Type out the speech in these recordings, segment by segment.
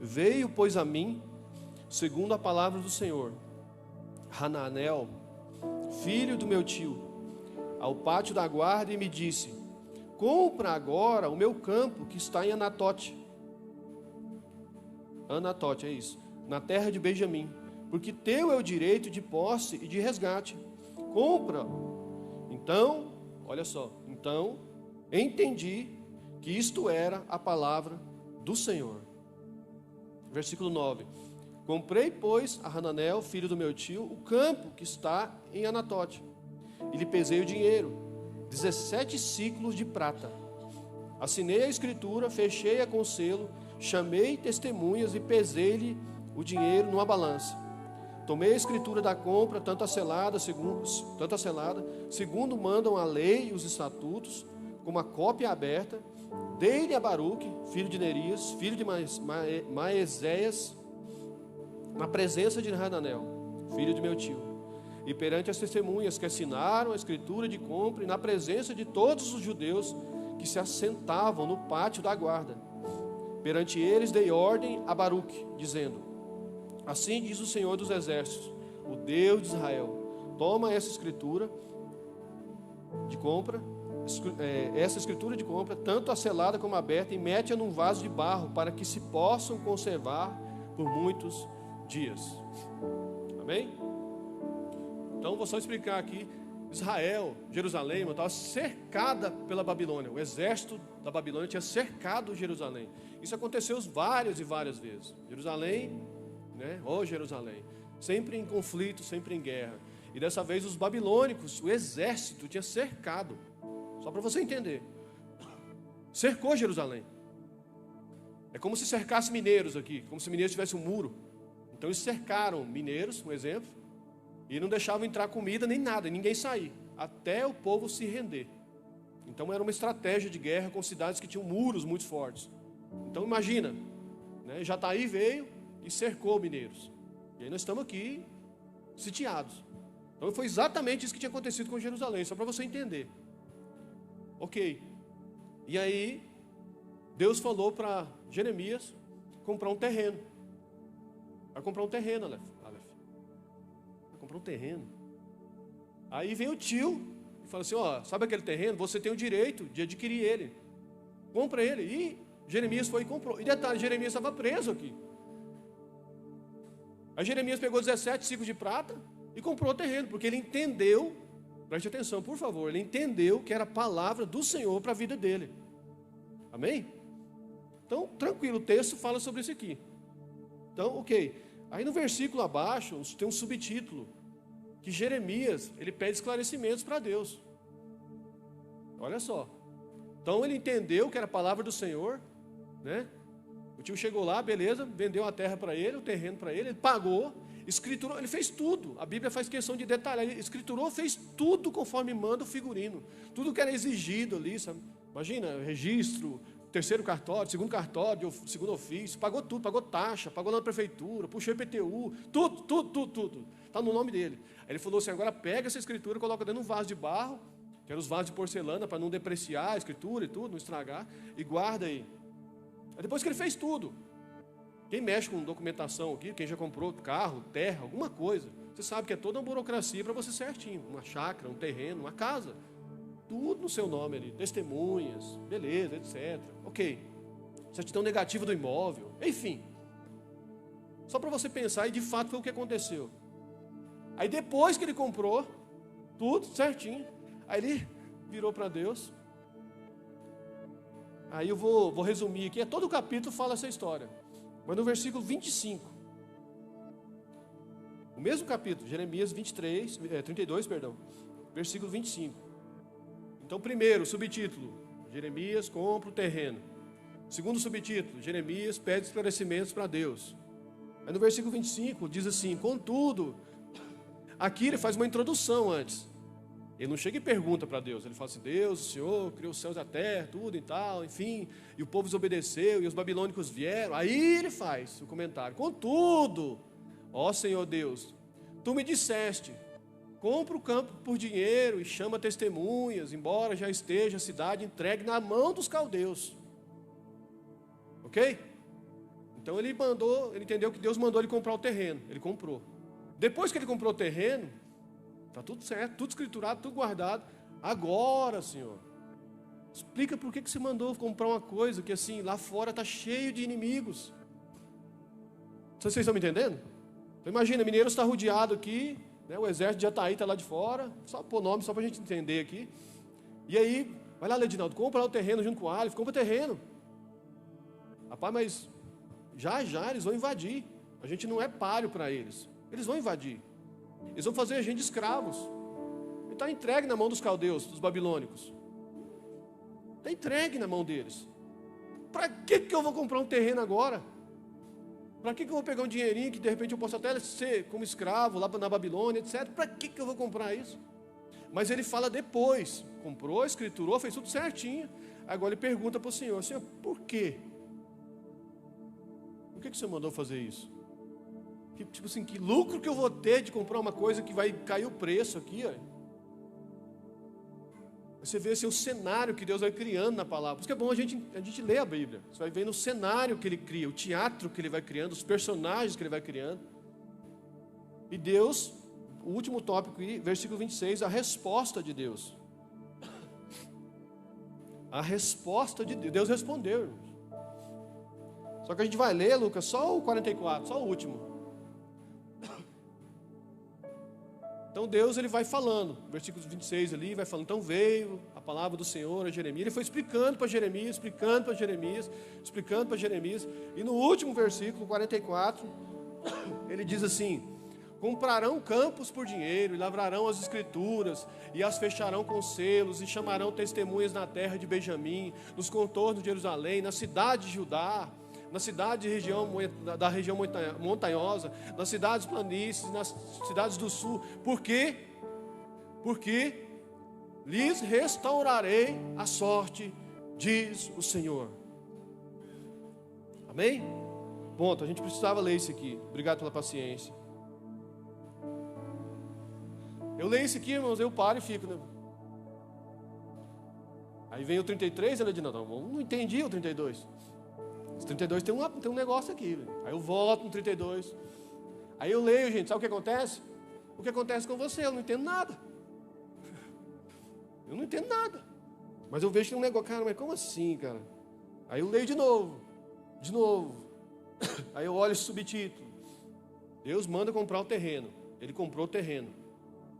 Veio, pois, a mim, segundo a palavra do Senhor, Hananel, filho do meu tio, ao pátio da guarda, e me disse: compra agora o meu campo que está em Anatote. Anatote, é isso, na terra de Benjamim, porque teu é o direito de posse e de resgate. Compra. Então, olha só, então entendi que isto era a palavra do Senhor. Versículo 9. Comprei, pois, a Hananel, filho do meu tio, o campo que está em Anatote, e lhe pesei o dinheiro, 17 siclos de prata. Assinei a escritura, fechei-a com selo, chamei testemunhas e pesei-lhe o dinheiro numa balança. Tomei a escritura da compra, tanto a selada, segundo mandam a lei e os estatutos, como a cópia aberta, dei-lhe a Baruque, filho de Nerias, filho de Maezéias, na presença de Hananel, filho de meu tio, e perante as testemunhas que assinaram a escritura de compra, e na presença de todos os judeus que se assentavam no pátio da guarda. Perante eles dei ordem a Baruque, dizendo: assim diz o Senhor dos Exércitos, o Deus de Israel: toma essa escritura de compra, tanto a selada como a aberta, e mete-a num vaso de barro, para que se possam conservar por muitos dias. Amém? Então vou só explicar aqui. Israel, Jerusalém, estava cercada pela Babilônia. O exército da Babilônia tinha cercado Jerusalém. Isso aconteceu várias e várias vezes. Jerusalém, Jerusalém, sempre em conflito, sempre em guerra. E dessa vez os babilônicos, o exército tinha cercado. Só para você entender. Cercou Jerusalém. É como se cercasse mineiros aqui, como se mineiros tivessem um muro. Então eles cercaram mineiros, um exemplo, e não deixavam entrar comida nem nada, ninguém sair, até o povo se render. Então era uma estratégia de guerra com cidades que tinham muros muito fortes. Então imagina, Jataí veio e cercou mineiros. E aí nós estamos aqui sitiados. Então foi exatamente isso que tinha acontecido com Jerusalém, só para você entender. Ok. E aí Deus falou para Jeremias comprar um terreno. Vai comprar um terreno, Aleph. Vai comprar um terreno. Aí vem o tio e fala assim: sabe aquele terreno? Você tem o direito de adquirir ele. Compra ele. E Jeremias foi e comprou. E detalhe, Jeremias estava preso aqui. Aí Jeremias pegou 17 ciclos de prata e comprou o terreno, porque ele entendeu, preste atenção, por favor, ele entendeu que era a palavra do Senhor para a vida dele. Amém? Então, tranquilo, o texto fala sobre isso aqui. Então, ok. Aí no versículo abaixo tem um subtítulo, que Jeremias, ele pede esclarecimentos para Deus. Olha só. Então ele entendeu que era a palavra do Senhor, O tio chegou lá, beleza, vendeu a terra para ele, o terreno para ele, ele pagou, escriturou, ele fez tudo. A Bíblia faz questão de detalhar, ele escriturou, fez tudo conforme manda o figurino. Tudo que era exigido ali, sabe? Imagina, registro, terceiro cartório, segundo ofício, pagou tudo, pagou taxa, pagou na prefeitura, puxou IPTU, tudo. Está no nome dele. Aí ele falou assim: agora pega essa escritura e coloca dentro de um vaso de barro, que eram os vasos de porcelana, para não depreciar a escritura e tudo, não estragar, e guarda aí. Aí depois que ele fez tudo, quem mexe com documentação aqui, quem já comprou carro, terra, alguma coisa, você sabe que é toda uma burocracia para você certinho, uma chácara, um terreno, uma casa, tudo no seu nome ali, testemunhas, beleza, etc. Ok, certidão negativa do imóvel, enfim. Só para você pensar, e de fato foi o que aconteceu. Aí depois que ele comprou, tudo certinho, aí ele virou para Deus. Aí eu vou resumir aqui, todo o capítulo fala essa história. Mas no versículo 25, o mesmo capítulo, Jeremias 32, versículo 25. Então, primeiro, subtítulo, Jeremias compra o terreno. Segundo subtítulo, Jeremias pede esclarecimentos para Deus. Aí no versículo 25 diz assim: contudo, aqui ele faz uma introdução antes. Ele não chega e pergunta para Deus, ele fala assim: Deus, o Senhor criou os céus e a terra, tudo e tal, enfim, e o povo desobedeceu, e os babilônicos vieram. Aí ele faz o comentário: contudo, ó Senhor Deus, tu me disseste, compra o campo por dinheiro e chama testemunhas, embora já esteja a cidade entregue na mão dos caldeus. Ok? Então ele entendeu que Deus mandou ele comprar o terreno. Ele comprou. Depois que ele comprou o terreno, está tudo certo, tudo escriturado, tudo guardado. Agora, Senhor, explica por que você mandou comprar uma coisa que assim, lá fora está cheio de inimigos. Vocês estão me entendendo? Então, imagina, Mineiros está rodeado aqui, né, o exército de Jataí está lá de fora, só pôr nome, só para a gente entender aqui. E aí, vai lá, Ledinaldo, compra lá o terreno junto com o Aleph, compra o terreno. Rapaz, mas já eles vão invadir. A gente não é páreo para eles. Eles vão invadir. Eles vão fazer a gente de escravos. Ele está entregue na mão dos caldeus, dos babilônicos. Está entregue na mão deles. Para que eu vou comprar um terreno agora? Para que eu vou pegar um dinheirinho que de repente eu posso até ser como escravo lá na Babilônia, etc. Para que eu vou comprar isso? Mas ele fala depois. Comprou, escriturou, fez tudo certinho. Agora ele pergunta para o Senhor: Senhor, por quê? Por que o Senhor mandou fazer isso? Tipo assim, que lucro que eu vou ter de comprar uma coisa que vai cair o preço aqui, ó. Você vê assim, o cenário que Deus vai criando na palavra. Por isso que é bom a gente ler a Bíblia. Você vai vendo o cenário que Ele cria, o teatro que Ele vai criando, os personagens que Ele vai criando. E Deus, o último tópico aí, versículo 26, a resposta de Deus. A resposta de Deus. Deus respondeu, irmãos. Só que a gente vai ler, Lucas, só o 44, só o último. Então Deus, ele vai falando, versículo 26 ali, vai falando. Então veio a palavra do Senhor a Jeremias. Ele foi explicando para Jeremias, explicando para Jeremias, explicando para Jeremias. E no último versículo, 44, ele diz assim: comprarão campos por dinheiro, e lavrarão as escrituras, e as fecharão com selos, e chamarão testemunhas na terra de Benjamim, nos contornos de Jerusalém, na cidade de Judá, na cidade da região montanhosa, nas cidades planícies, nas cidades do sul. Por quê? Porque lhes restaurarei a sorte, diz o Senhor. Amém? Ponto, a gente precisava ler isso aqui. Obrigado pela paciência. Eu leio isso aqui, irmãos, eu paro e fico, né? Aí vem o 33, ela diz: não entendi o 32. Esse 32 tem um negócio aqui, velho. Aí eu volto no 32. Aí eu leio, gente, sabe o que acontece? O que acontece com você? Eu não entendo nada. Eu não entendo nada. Mas eu vejo que tem um negócio, cara, mas como assim, cara? Aí eu leio de novo. Aí eu olho esse subtítulo. Deus manda comprar o terreno. Ele comprou o terreno.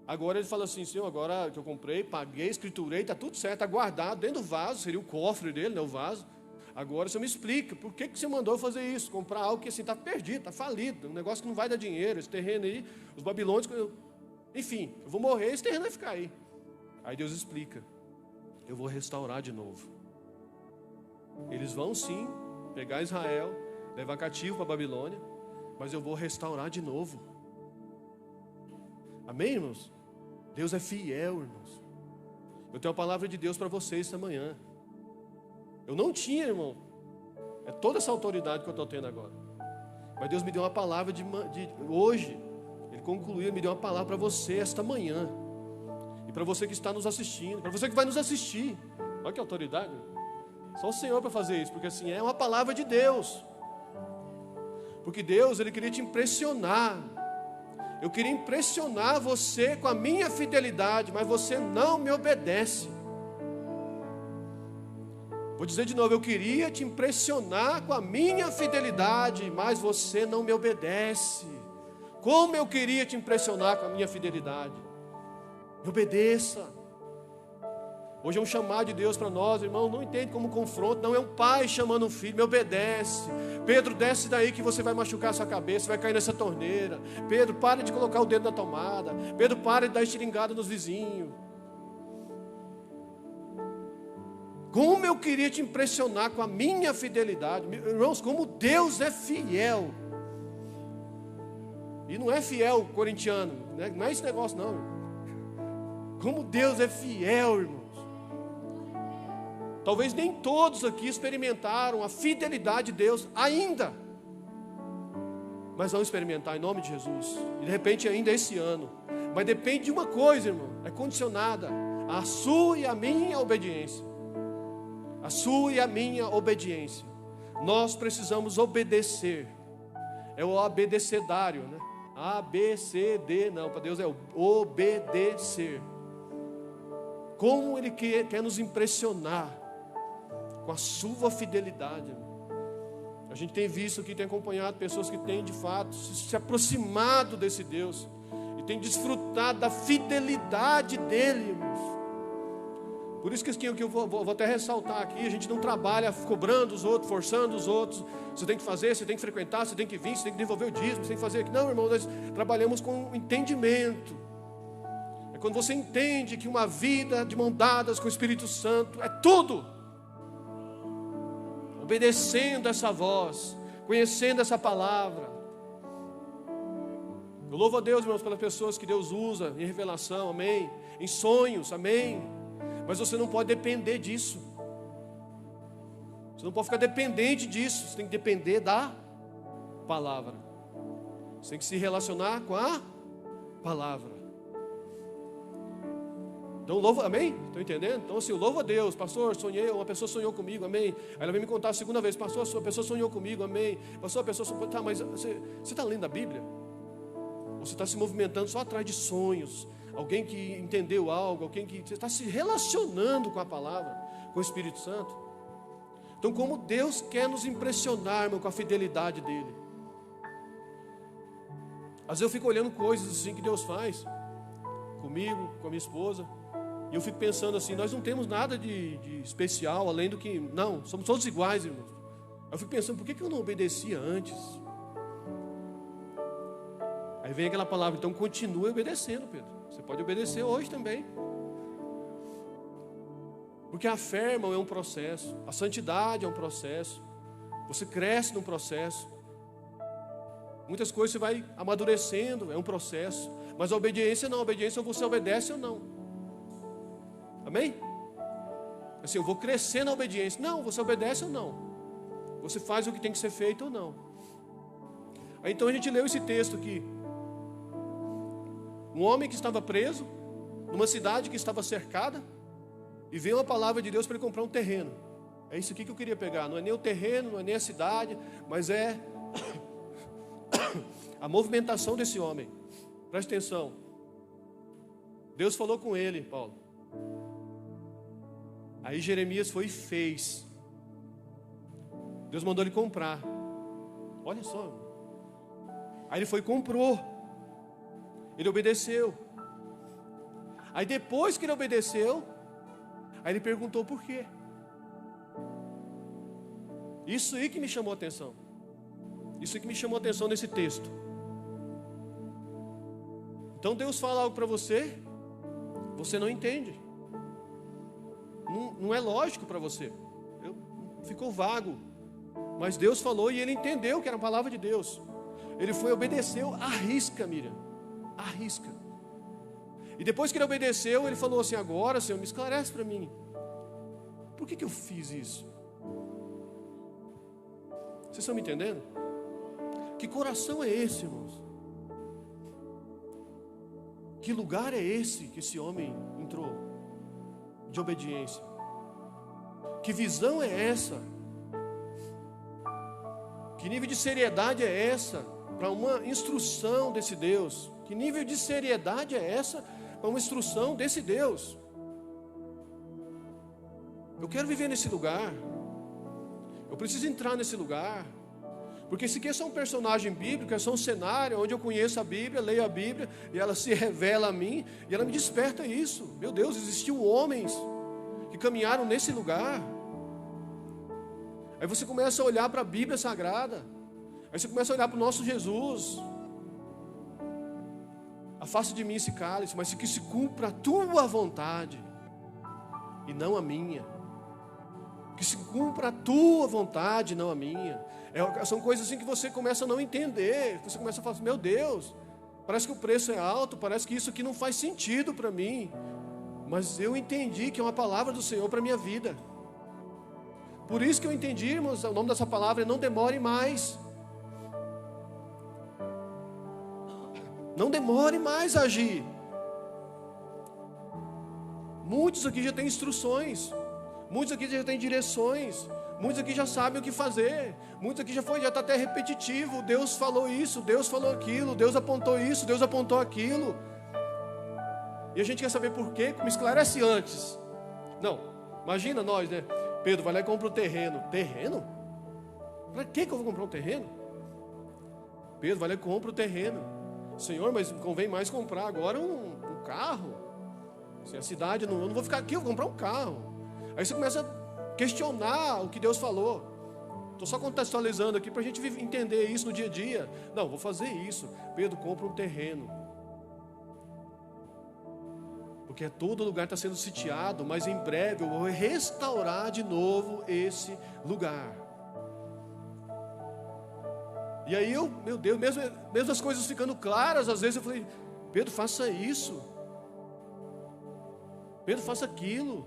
Agora ele fala assim: Senhor, agora que eu comprei, paguei, escriturei, está tudo certo, está guardado dentro do vaso, seria o cofre dele, né, o vaso. Agora o Senhor me explica, por que você mandou fazer isso? Comprar algo que assim está perdido, está falido, um negócio que não vai dar dinheiro, esse terreno aí, os babilônios, enfim, eu vou morrer, esse terreno vai ficar aí. Aí Deus explica: eu vou restaurar de novo. Eles vão sim pegar Israel, levar cativo para a Babilônia, mas eu vou restaurar de novo. Amém, irmãos? Deus é fiel, irmãos. Eu tenho a palavra de Deus para vocês esta manhã. Eu não tinha, irmão, é toda essa autoridade que eu estou tendo agora. Mas Deus me deu uma palavra de hoje. Ele concluiu, me deu uma palavra para você esta manhã. E para você que está nos assistindo, para você que vai nos assistir. Olha que autoridade. Só o Senhor para fazer isso, porque assim, é uma palavra de Deus. Porque Deus, Ele queria te impressionar. Eu queria impressionar você com a minha fidelidade, mas você não me obedece. Vou dizer de novo: eu queria te impressionar com a minha fidelidade, mas você não me obedece. Como eu queria te impressionar com a minha fidelidade? Me obedeça. Hoje é um chamado de Deus para nós, irmão. Não entende como confronto, não é um pai chamando um filho. Me obedece. Pedro, desce daí que você vai machucar a sua cabeça, vai cair nessa torneira. Pedro, para de colocar o dedo na tomada. Pedro, para de dar estiringada nos vizinhos. Como eu queria te impressionar com a minha fidelidade. Irmãos, como Deus é fiel. E não é fiel corintiano, né? Não é esse negócio não. Como Deus é fiel, irmãos. Talvez nem todos aqui experimentaram a fidelidade de Deus ainda. Mas vão experimentar em nome de Jesus. E de repente ainda esse ano. Mas depende de uma coisa, irmão. É condicionada a sua e a minha obediência. A sua e a minha obediência. nós precisamos obedecer. É o abecedário, né? A, B, C, D, não, para Deus é o obedecer. Como Ele quer nos impressionar com a sua fidelidade. A gente tem visto aqui, tem acompanhado pessoas que têm de fato se aproximado desse Deus e têm desfrutado da fidelidade dEle, irmãos. Por isso que eu vou até ressaltar aqui, a gente não trabalha cobrando os outros, forçando os outros. Você tem que fazer, você tem que frequentar, você tem que vir, você tem que devolver o dízimo, você tem que fazer aqui. Não, irmão, nós trabalhamos com entendimento. É quando você entende que uma vida de mão dadas com o Espírito Santo é tudo. Obedecendo essa voz, conhecendo essa palavra. Eu louvo a Deus, irmãos, pelas pessoas que Deus usa em revelação, amém. Em sonhos, amém. Mas você não pode depender disso. Você não pode ficar dependente disso. Você tem que depender da palavra. Você tem que se relacionar com a palavra. Então louvo, amém? Estão entendendo? Então assim, eu louvo a Deus. Pastor, sonhei, uma pessoa sonhou comigo, amém. Aí ela vem me contar a segunda vez. Pastor, a pessoa sonhou comigo, amém. Pastor, a pessoa sonhou, tá, mas você está lendo a Bíblia? Ou você está se movimentando só atrás de sonhos? Alguém que entendeu algo, alguém que você está se relacionando com a palavra, com o Espírito Santo. Então, como Deus quer nos impressionar, irmão, com a fidelidade dEle. Às vezes eu fico olhando coisas assim que Deus faz comigo, com a minha esposa, e eu fico pensando assim, nós não temos nada de especial, além do que, não, somos todos iguais, irmãos. Eu fico pensando, por que eu não obedecia antes? Aí vem aquela palavra, então continue obedecendo, Pedro. Você pode obedecer hoje também. Porque a fé, irmão, é um processo. A santidade é um processo. Você cresce num processo. Muitas coisas você vai amadurecendo, é um processo. Mas a obediência não, a obediência você obedece ou não. Amém? Assim, eu vou crescer na obediência. Não, você obedece ou não. Você faz o que tem que ser feito ou não. Aí então a gente leu esse texto aqui. Um homem que estava preso, numa cidade que estava cercada, e veio uma palavra de Deus para ele comprar um terreno. É isso aqui que eu queria pegar. Não é nem o terreno, não é nem a cidade, mas é a movimentação desse homem. Preste atenção. Deus falou com ele, Paulo. Aí Jeremias foi e fez. Deus mandou ele comprar. Olha só. Aí ele foi e comprou. Ele obedeceu. Aí depois que ele obedeceu, aí ele perguntou por quê. Isso aí que me chamou a atenção. Isso aí que me chamou a atenção nesse texto. Então Deus fala algo para você, você não entende. Não é lógico para você. Ficou vago. Mas Deus falou e ele entendeu que era a palavra de Deus. Ele foi e obedeceu à risca, Miriam. À risca. E depois que ele obedeceu, ele falou assim, agora, Senhor, me esclarece para mim. Por que eu fiz isso? Vocês estão me entendendo? Que coração é esse, irmãos? Que lugar é esse que esse homem entrou? De obediência. Que visão é essa? Que nível de seriedade é essa para uma instrução desse Deus? Que nível de seriedade é essa para uma instrução desse Deus? Eu quero viver nesse lugar. Eu preciso entrar nesse lugar. Porque esse aqui é só um personagem bíblico, é só um cenário onde eu conheço a Bíblia, leio a Bíblia, e ela se revela a mim, e ela me desperta isso. Meu Deus, existiam homens que caminharam nesse lugar. Aí você começa a olhar para a Bíblia Sagrada. Aí você começa a olhar para o nosso Jesus. Afasta de mim esse cálice, mas que se cumpra a tua vontade e não a minha. Que se cumpra a tua vontade, não a minha. São coisas assim que você começa a não entender. Você começa a falar assim, meu Deus, parece que o preço é alto, parece que isso aqui não faz sentido para mim. Mas eu entendi que é uma palavra do Senhor para a minha vida. Por isso que eu entendi, irmãos, o nome dessa palavra é não demore mais. Não demore mais a agir. Muitos aqui já têm instruções. Muitos aqui já têm direções. Muitos aqui já sabem o que fazer. Muitos aqui já está até repetitivo. Deus falou isso, Deus falou aquilo, Deus apontou isso, Deus apontou aquilo. E a gente quer saber por quê? Me esclarece antes. Não, imagina nós, né? Pedro vai lá e compra um terreno. Terreno? Para que eu vou comprar um terreno? Pedro vai lá e compra o terreno. Senhor, mas convém mais comprar agora um carro. Se a cidade, eu não vou ficar aqui, eu vou comprar um carro. Aí você começa a questionar o que Deus falou. Estou só contextualizando aqui para a gente entender isso no dia a dia. Não, vou fazer isso. Pedro compra um terreno. Porque todo lugar está sendo sitiado, mas em breve eu vou restaurar de novo esse lugar. E aí meu Deus, mesmo as coisas ficando claras, às vezes eu falei, Pedro, faça isso. Pedro, faça aquilo.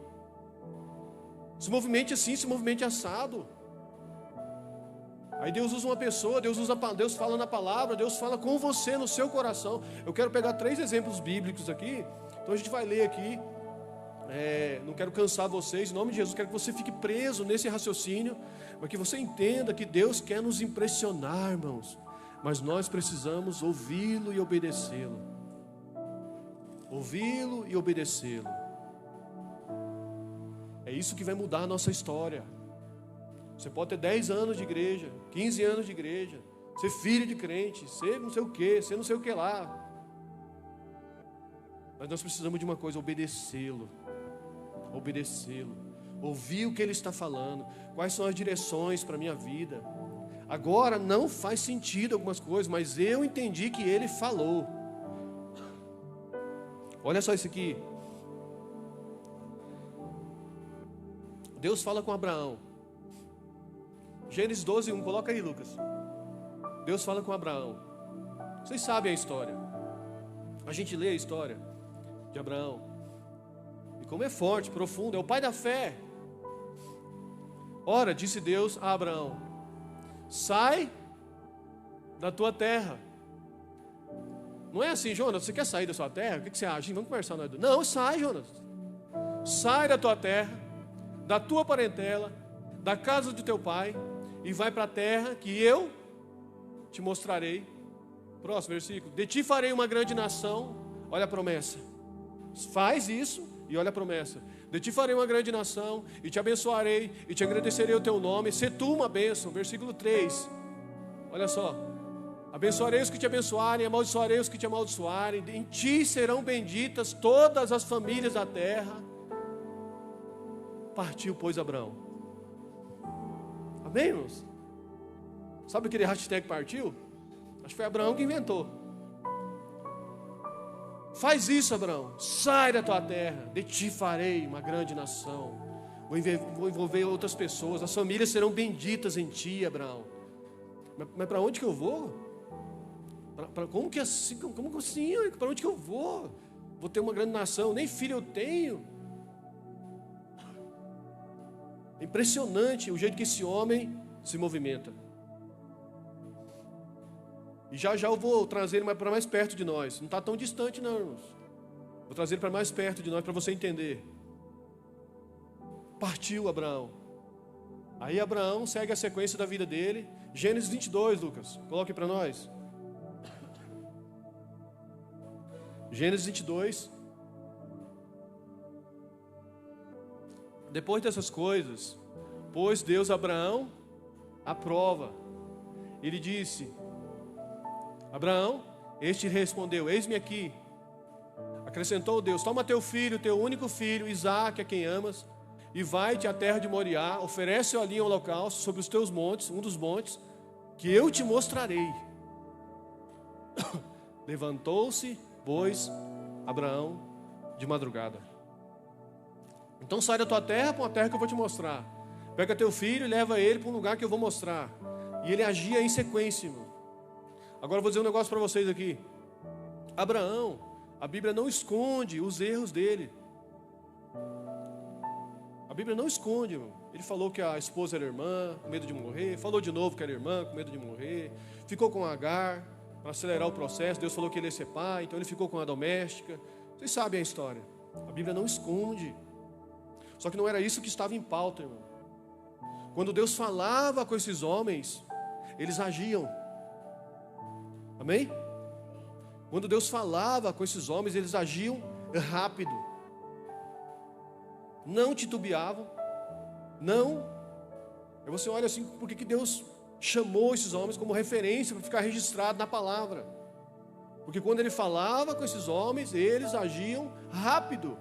Se movimente assim, se movimente assado. Aí Deus usa uma pessoa, Deus fala na palavra, Deus fala com você no seu coração. Eu quero pegar 3 exemplos bíblicos aqui. Então a gente vai ler aqui. Não quero cansar vocês, em nome de Jesus, quero que você fique preso nesse raciocínio, para que você entenda que Deus quer nos impressionar, irmãos, mas nós precisamos ouvi-lo e obedecê-lo. Ouvi-lo e obedecê-lo. É isso que vai mudar a nossa história. Você pode ter 10 anos de igreja, 15 anos de igreja, ser filho de crente, ser não sei o que, ser não sei o que lá. Mas nós precisamos de uma coisa, obedecê-lo. Obedecê-lo. Ouvir o que Ele está falando. Quais são as direções para a minha vida. Agora não faz sentido algumas coisas, mas eu entendi que Ele falou. Olha só isso aqui. Deus fala com Abraão. Gênesis 12:1, coloca aí, Lucas. Deus fala com Abraão. Vocês sabem a história. A gente lê a história de Abraão. E como é forte, profundo, é o pai da fé. Ora, disse Deus a Abraão: sai da tua terra. Não é assim, Jonas, você quer sair da sua terra? O que você acha? Vamos conversar nós dois. Não, sai, Jonas. Sai da tua terra, da tua parentela, da casa de teu pai, e vai para a terra que eu te mostrarei. Próximo versículo. De ti farei uma grande nação. Olha a promessa. Faz isso e olha a promessa. De ti farei uma grande nação, e te abençoarei, e te agradecerei o teu nome. Se tu uma bênção. Versículo 3. Olha só. Abençoarei os que te abençoarem, amaldiçoarei os que te amaldiçoarem. Em ti serão benditas todas as famílias da terra. Partiu, pois, Abraão. Amém, irmãos? Sabe aquele hashtag partiu? Acho que foi Abraão que inventou. Faz isso, Abraão. Sai da tua terra. De ti farei uma grande nação. Vou envolver outras pessoas. As famílias serão benditas em ti, Abraão. Mas para onde que eu vou? Como que assim? Como assim? Para onde que eu vou? Vou ter uma grande nação. Nem filho eu tenho. É impressionante o jeito que esse homem se movimenta. E já eu vou trazer ele para mais perto de nós. Não está tão distante não, irmãos. Vou trazer ele para mais perto de nós, para você entender. Partiu Abraão. Aí Abraão segue a sequência da vida dele. Gênesis 22, Lucas. Coloque para nós. Gênesis 22. Depois dessas coisas, pôs Deus a Abraão à prova. Ele disse: Abraão, este respondeu: eis-me aqui. Acrescentou Deus: toma teu filho, teu único filho, Isaque, a quem amas, e vai-te à terra de Moriá, oferece-o ali em holocausto sobre os teus montes, um dos montes, que eu te mostrarei. Levantou-se, pois, Abraão de madrugada. Então sai da tua terra para uma terra que eu vou te mostrar. Pega teu filho e leva ele para um lugar que eu vou mostrar. E ele agia em sequência, irmão. Agora eu vou dizer um negócio para vocês aqui. Abraão, a Bíblia não esconde os erros dele. A Bíblia não esconde, irmão. Ele falou que a esposa era irmã, com medo de morrer. Falou de novo que era irmã, com medo de morrer. Ficou com Agar, para acelerar o processo. Deus falou que ele ia ser pai, então ele ficou com a doméstica. Vocês sabem a história. A Bíblia não esconde. Só que não era isso que estava em pauta, irmão. quando Deus falava com esses homens, eles agiam. Amém? Quando Deus falava com esses homens, eles agiam rápido. Não titubeavam. Não. Aí você olha assim, por que Deus chamou esses homens como referência para ficar registrado na palavra? Porque quando ele falava com esses homens, eles agiam rápido.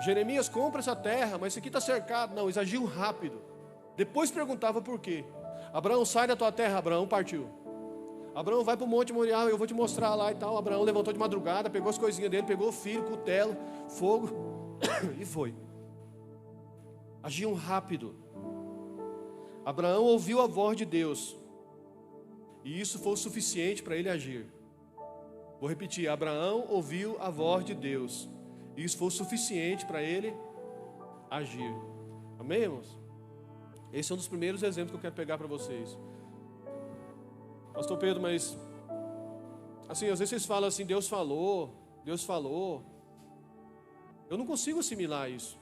Jeremias, compra essa terra, mas isso aqui está cercado. Não, eles agiam rápido. Depois perguntava por quê. Abraão, sai da tua terra. Abraão partiu. Abraão, vai para o Monte Moriá, eu vou te mostrar lá e tal. Abraão levantou de madrugada, pegou as coisinhas dele, pegou o filho, cutelo, fogo e foi. Agiam rápido. Abraão ouviu a voz de Deus, e isso foi o suficiente para ele agir. Vou repetir, Abraão ouviu a voz de Deus, e isso foi o suficiente para ele agir. Amém, irmãos? Esse é um dos primeiros exemplos que eu quero pegar para vocês. Pastor Pedro, mas assim, às vezes vocês falam assim, Deus falou. Eu não consigo assimilar isso.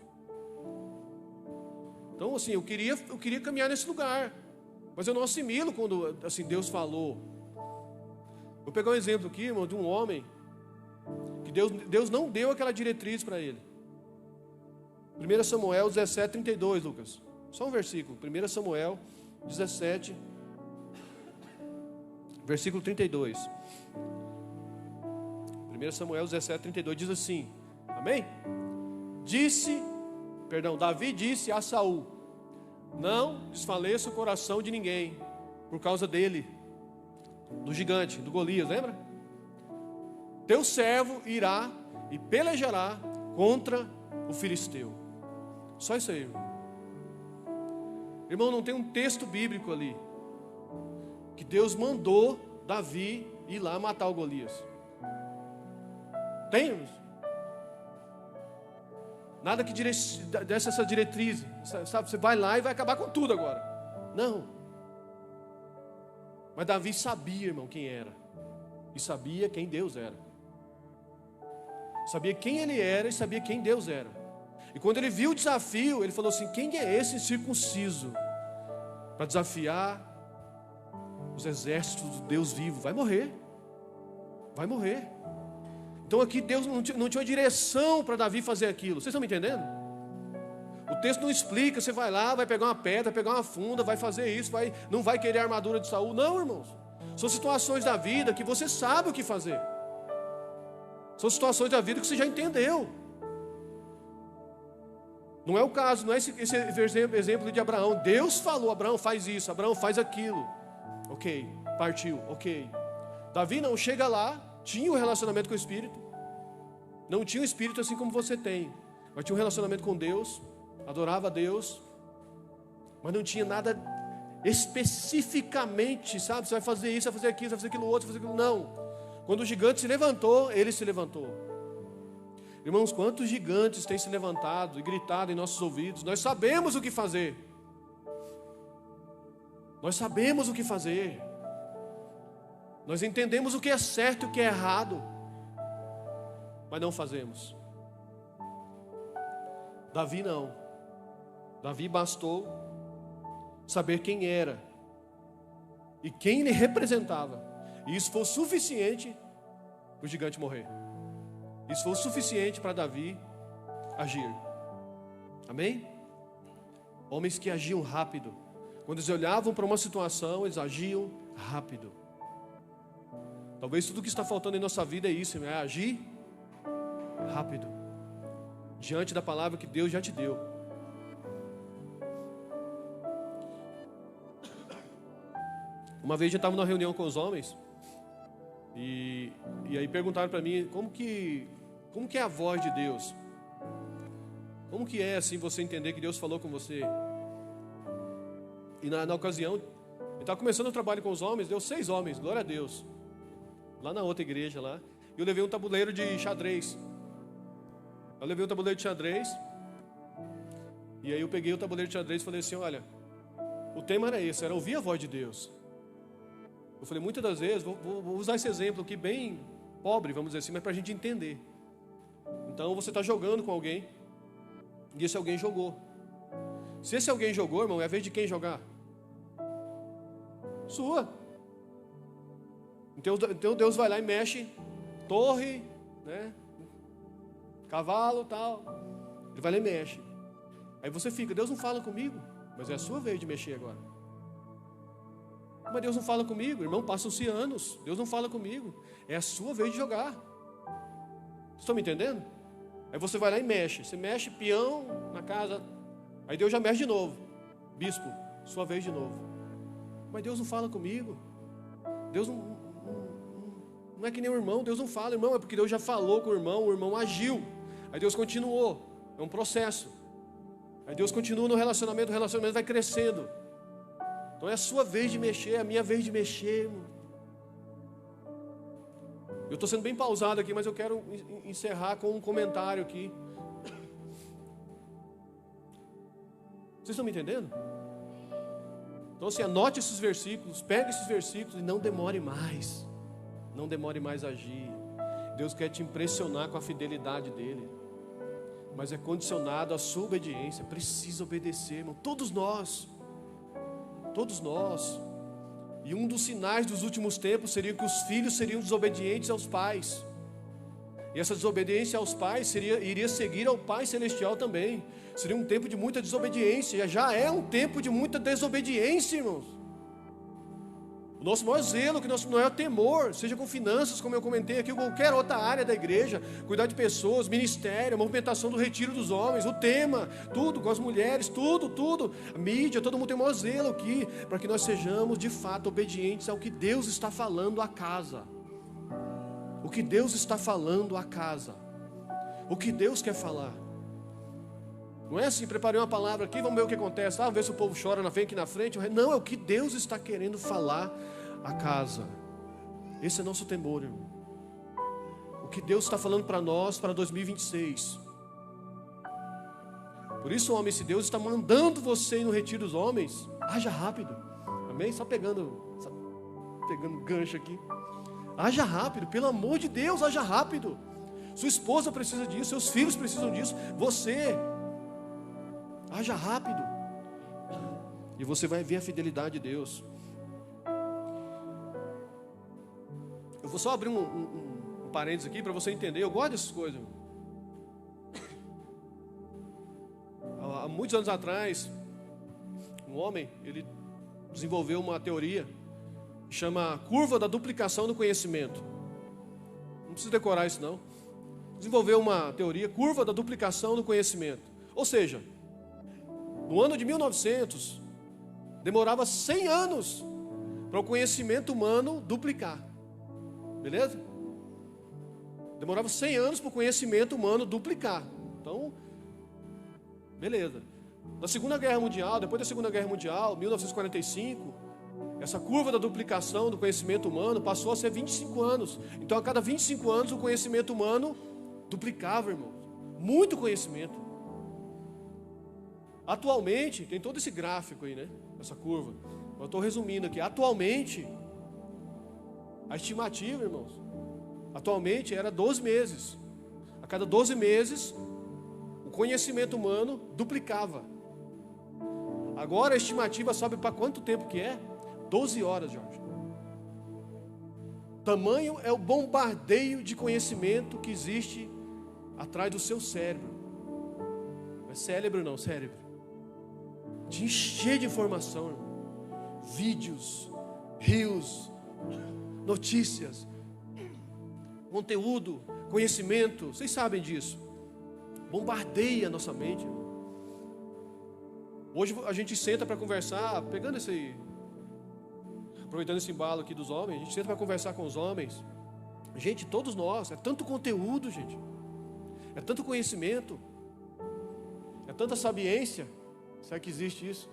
Então assim, eu queria caminhar nesse lugar, mas eu não assimilo quando assim, Deus falou. Vou pegar um exemplo aqui, irmão, de um homem que Deus não deu aquela diretriz para ele. 1 Samuel 17, 32, Lucas. Só um versículo. 1 Samuel 17, versículo 32. 1 Samuel 17, 32 diz assim. Amém? Davi disse a Saul: não desfaleça o coração de ninguém por causa dele, do gigante, do Golias, lembra? Teu servo irá e pelejará contra o filisteu. Só isso aí, irmão. Irmão, não tem um texto bíblico ali que Deus mandou Davi ir lá matar o Golias. Tem, irmãos? Nada que desse essa diretriz, sabe? Você vai lá e vai acabar com tudo agora. Não. Mas Davi sabia, irmão, quem era. E sabia quem Deus era. Sabia quem ele era e sabia quem Deus era. E quando ele viu o desafio, ele falou assim: quem é esse incircunciso para desafiar os exércitos do Deus vivo? Vai morrer. Vai morrer. Então aqui Deus não tinha uma direção para Davi fazer aquilo. Vocês estão me entendendo? O texto não explica, você vai lá, vai pegar uma pedra, pegar uma funda, vai fazer isso, não vai querer a armadura de Saul. Não, irmãos. São situações da vida que você sabe o que fazer. São situações da vida que você já entendeu. Não é o caso, não é esse exemplo de Abraão. Deus falou: Abraão faz isso, Abraão faz aquilo. Ok, partiu, ok. Davi não, chega lá, tinha um relacionamento com o Espírito. Não tinha um Espírito assim como você tem, mas tinha um relacionamento com Deus, adorava a Deus, mas não tinha nada especificamente, sabe? Você vai fazer isso, vai fazer aquilo, vai fazer aquilo outro, vai fazer aquilo. Não. Quando o gigante se levantou, ele se levantou. Irmãos, quantos gigantes têm se levantado e gritado em nossos ouvidos? Nós sabemos o que fazer. Nós sabemos o que fazer. Nós entendemos o que é certo e o que é errado, mas não fazemos. Davi não. Davi bastou saber quem era e quem ele representava. E isso foi o suficiente para o gigante morrer. Isso foi o suficiente para Davi agir. Amém? Homens que agiam rápido. Quando eles olhavam para uma situação, eles agiam rápido. Talvez tudo que está faltando em nossa vida é isso, é agir rápido, diante da palavra que Deus já te deu. Uma vez eu estava numa reunião com os homens, e aí perguntaram para mim, como que é a voz de Deus? Como que é assim você entender que Deus falou com você? E na ocasião, eu estava começando o trabalho com os homens, deu 6 homens, glória a Deus. Lá na outra igreja lá, eu levei um tabuleiro de xadrez. E aí eu peguei o tabuleiro de xadrez e falei assim: olha, o tema era esse, era ouvir a voz de Deus. Eu falei, muitas das vezes, vou usar esse exemplo aqui bem pobre, vamos dizer assim, mas para a gente entender. Então você está jogando com alguém, e esse alguém jogou. Se esse alguém jogou, irmão, é a vez de quem jogar? Sua. Então Deus vai lá e mexe, torre, né? Cavalo, tal. Ele vai lá e mexe. Aí você fica, Deus não fala comigo, mas é a sua vez de mexer agora. Mas Deus não fala comigo, irmão, passam-se anos, Deus não fala comigo, é a sua vez de jogar. Vocês estão me entendendo? Aí você vai lá e mexe, você mexe peão na casa, aí Deus já mexe de novo. Bispo, sua vez de novo. Mas Deus não fala comigo. Deus não é que nem o irmão, Deus não fala, irmão, é porque Deus já falou com o irmão agiu. Aí Deus continuou, é um processo. Aí Deus continua no relacionamento, o relacionamento vai crescendo. Então é a sua vez de mexer, é a minha vez de mexer, irmão. Eu estou sendo bem pausado aqui, mas eu quero encerrar com um comentário aqui. Vocês estão me entendendo? Então assim, anote esses versículos, pegue esses versículos e não demore mais. Não demore mais a agir. Deus quer te impressionar com a fidelidade dEle. Mas é condicionado à sua obediência. Precisa obedecer, irmão. Todos nós. Todos nós. E um dos sinais dos últimos tempos seria que os filhos seriam desobedientes aos pais. E essa desobediência aos pais iria seguir ao Pai Celestial também. Seria um tempo de muita desobediência. Já é um tempo de muita desobediência, irmãos. O nosso maior zelo, que nosso maior temor, seja com finanças, como eu comentei aqui, ou qualquer outra área da igreja, cuidar de pessoas, ministério, a movimentação do retiro dos homens, o tema, tudo, com as mulheres, tudo, a mídia, todo mundo tem o maior zelo aqui, para que nós sejamos de fato obedientes ao que Deus está falando à casa. O que Deus está falando à casa. O que Deus quer falar. Não é assim, preparei uma palavra aqui, vamos ver o que acontece. Vamos ver se o povo chora aqui na frente. Não, é o que Deus está querendo falar à casa. Esse é nosso temor, irmão. O que Deus está falando para nós para 2026. Por isso, homem, se Deus está mandando você ir no retiro dos homens, haja rápido. Amém? Só pegando gancho aqui. Haja rápido, pelo amor de Deus, haja rápido. Sua esposa precisa disso, seus filhos precisam disso. Você, haja rápido. E você vai ver a fidelidade de Deus. Eu vou só abrir um parênteses aqui para você entender. Eu gosto dessas coisas. Há muitos anos atrás, um homem, ele desenvolveu uma teoria que chama curva da duplicação do conhecimento. Não precisa decorar isso não. Desenvolveu uma teoria, curva da duplicação do conhecimento. Ou seja, no ano de 1900, demorava 100 anos para o conhecimento humano duplicar. Beleza? Demorava 100 anos para o conhecimento humano duplicar. Então, beleza. Na Segunda Guerra Mundial, depois da Segunda Guerra Mundial, 1945, essa curva da duplicação do conhecimento humano passou a ser 25 anos. Então, a cada 25 anos, o conhecimento humano duplicava, irmão. Muito conhecimento. Atualmente, tem todo esse gráfico aí, né? Essa curva. Eu estou resumindo aqui. Atualmente, a estimativa, irmãos, atualmente era 12 meses. A cada 12 meses, o conhecimento humano duplicava. Agora a estimativa sabe para quanto tempo que é? 12 horas, Jorge. Tamanho é o bombardeio de conhecimento que existe atrás do seu cérebro. Não é cérebro não, cérebro. Te encher de informação, irmão. Vídeos, reels, notícias, conteúdo, conhecimento. Vocês sabem disso. Bombardeia a nossa mente, irmão. Hoje a gente senta para conversar, aproveitando esse embalo aqui dos homens, a gente senta para conversar com os homens. Gente, todos nós, é tanto conteúdo, gente. É tanto conhecimento. É tanta sabiência. Será que existe isso?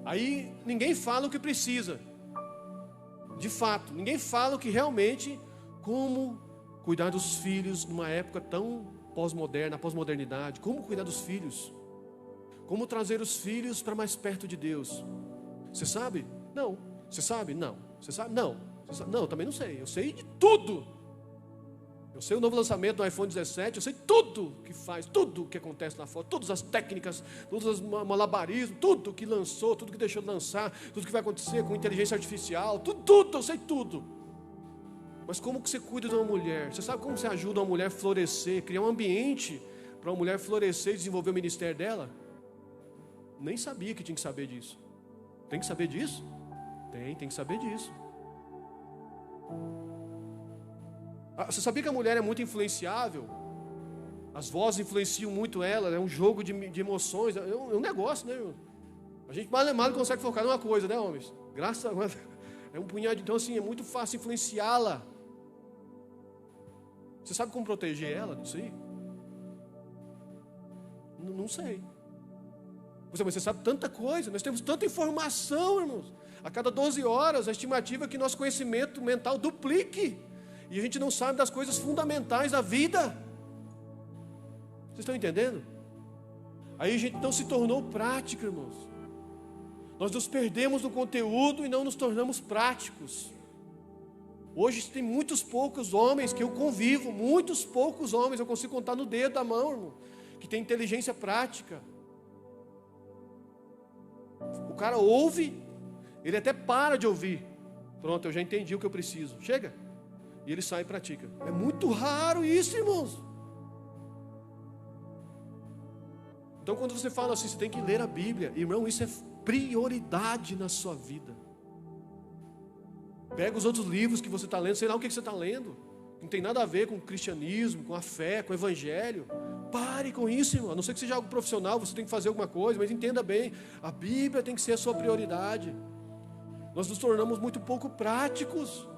Aí ninguém fala o que precisa. De fato, ninguém fala o que realmente, como cuidar dos filhos numa época tão pós-moderna, a pós-modernidade. Como cuidar dos filhos? Como trazer os filhos para mais perto de Deus? Você sabe? Não. Você sabe? Não. Você sabe? Não. Você sabe? Não, eu também não sei. Eu sei de tudo. Eu sei o novo lançamento do iPhone 17, eu sei tudo que faz, tudo que acontece na foto, todas as técnicas, todos os malabarismos, tudo que lançou, tudo que deixou de lançar, tudo que vai acontecer com inteligência artificial, tudo, eu sei tudo. Mas como que você cuida de uma mulher? Você sabe como você ajuda uma mulher a florescer, criar um ambiente para uma mulher florescer e desenvolver o ministério dela? Nem sabia que tinha que saber disso. Tem que saber disso? Tem que saber disso. Você sabia que a mulher é muito influenciável? As vozes influenciam muito ela, é um jogo de emoções, é um negócio, né, irmão? A gente mal consegue focar numa coisa, né, homens? Graças a Deus, é um punhado, então assim, é muito fácil influenciá-la. Você sabe como proteger ela disso aí? Não sei. Mas você sabe tanta coisa, nós temos tanta informação, irmãos. A cada 12 horas, a estimativa é que nosso conhecimento mental duplique. E a gente não sabe das coisas fundamentais da vida. Vocês estão entendendo? Aí a gente não se tornou prático, irmãos. Nós nos perdemos no conteúdo e não nos tornamos práticos. Hoje tem muitos poucos homens que eu convivo, muitos poucos homens, eu consigo contar no dedo da mão, irmão, que tem inteligência prática. O cara ouve, ele até para de ouvir. Pronto, eu já entendi o que eu preciso. Chega. E ele sai e pratica. É muito raro isso, irmãos. Então quando você fala assim, você tem que ler a Bíblia. Irmão, isso é prioridade na sua vida. Pega os outros livros que você está lendo, sei lá o que você está lendo. Não tem nada a ver com o cristianismo, com a fé, com o evangelho. Pare com isso, irmão. A não ser que seja algo profissional, você tem que fazer alguma coisa, mas entenda bem, a Bíblia tem que ser a sua prioridade. Nós nos tornamos muito pouco práticos,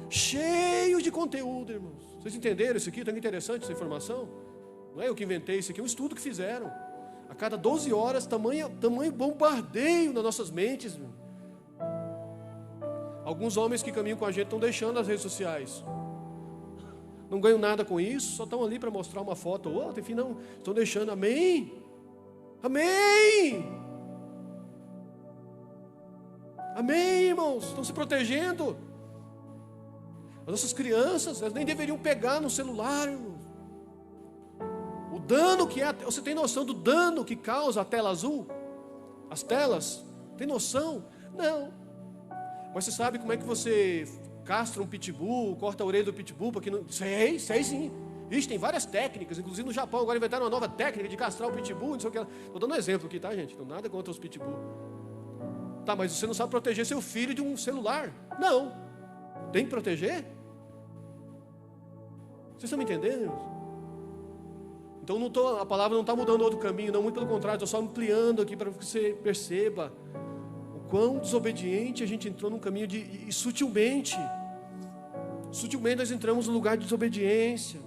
cheios de conteúdo, irmãos. Vocês entenderam isso aqui? Tão interessante essa informação? Não é eu que inventei isso aqui, é um estudo que fizeram. A cada 12 horas, tamanho bombardeio nas nossas mentes, irmão. Alguns homens que caminham com a gente estão deixando as redes sociais. Não ganham nada com isso, só estão ali para mostrar uma foto ou outra, enfim, não, estão deixando, amém? Amém! Amém, irmãos, estão se protegendo. As nossas crianças, elas nem deveriam pegar no celular, irmãos. O dano que é, você tem noção do dano que causa a tela azul? As telas, tem noção? Não. Mas você sabe como é que você castra um pitbull, corta a orelha do pitbull, porque não... Sei sim. Ixi, tem várias técnicas, inclusive no Japão agora inventaram uma nova técnica de castrar o pitbull, não sei o que. Estou dando um exemplo aqui, tá, gente? Não nada contra os pitbull. Tá, mas você não sabe proteger seu filho de um celular? Não. Tem que proteger? Vocês estão me entendendo? Então a palavra não está mudando outro caminho, não, muito pelo contrário, estou só ampliando aqui para que você perceba o quão desobediente a gente entrou num caminho e sutilmente nós entramos no lugar de desobediência.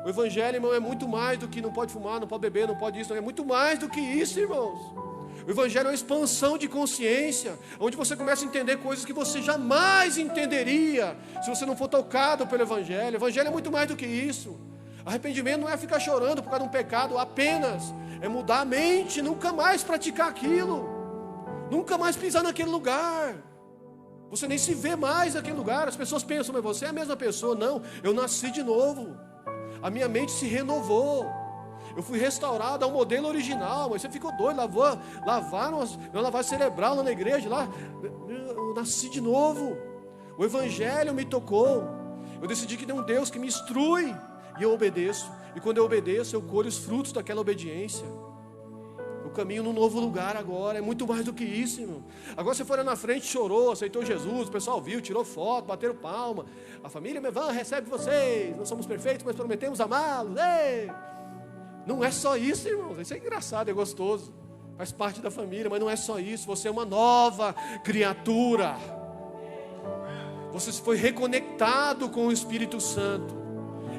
O evangelho, irmão, é muito mais do que não pode fumar, não pode beber, não pode isso, não, é muito mais do que isso, irmãos. O evangelho é uma expansão de consciência, onde você começa a entender coisas que você jamais entenderia se você não for tocado pelo evangelho. O evangelho é muito mais do que isso. Arrependimento não é ficar chorando por causa de um pecado, apenas é mudar a mente, nunca mais praticar aquilo, nunca mais pisar naquele lugar. Você nem se vê mais naquele lugar. As pessoas pensam, mas você é a mesma pessoa. Não, eu nasci de novo, a minha mente se renovou, eu fui restaurado ao modelo original. Mas você ficou doido, lavaram uma lavagem cerebral lá na igreja, lá, eu nasci de novo. O evangelho me tocou. Eu decidi que tem um Deus que me instrui e eu obedeço. E quando eu obedeço, eu colho os frutos daquela obediência. Eu caminho num novo lugar agora. É muito mais do que isso, irmão. Agora você foi lá na frente, chorou, aceitou Jesus, o pessoal viu, tirou foto, bateram palma. A família Mevan recebe vocês. Não somos perfeitos, mas prometemos amá-los. Ei! Não é só isso, irmãos. Isso é engraçado, é gostoso. Faz parte da família, mas não é só isso. Você é uma nova criatura. Você foi reconectado com o Espírito Santo.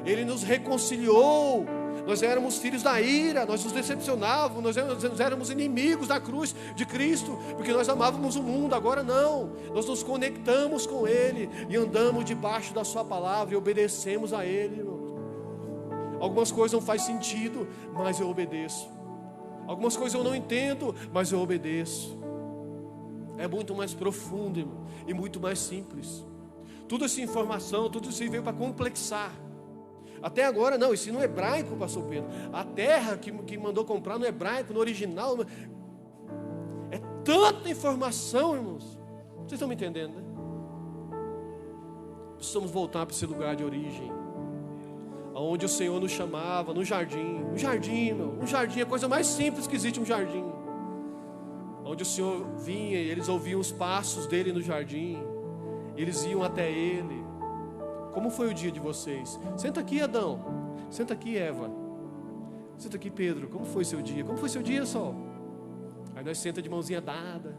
Ele nos reconciliou. Nós éramos filhos da ira, nós nos decepcionávamos, nós éramos inimigos da cruz de Cristo, porque nós amávamos o mundo. Agora não, nós nos conectamos com Ele e andamos debaixo da sua palavra e obedecemos a Ele, irmão. Algumas coisas não fazem sentido, mas eu obedeço. Algumas coisas eu não entendo, mas eu obedeço. É muito mais profundo, irmão, e muito mais simples. Toda essa informação, tudo isso veio para complexar Até agora não, isso no hebraico, pastor Pedro. A terra que mandou comprar no hebraico, no original. É tanta informação, irmãos. Vocês estão me entendendo, né? Precisamos voltar para esse lugar de origem, aonde o Senhor nos chamava, no jardim. Um jardim, irmão. Um jardim é a coisa mais simples que existe, um jardim. Onde o Senhor vinha e eles ouviam os passos dele no jardim. E eles iam até ele. Como foi o dia de vocês? Senta aqui, Adão. Senta aqui, Eva. Senta aqui, Pedro. Como foi seu dia? Como foi seu dia, Sol? Aí nós senta de mãozinha dada.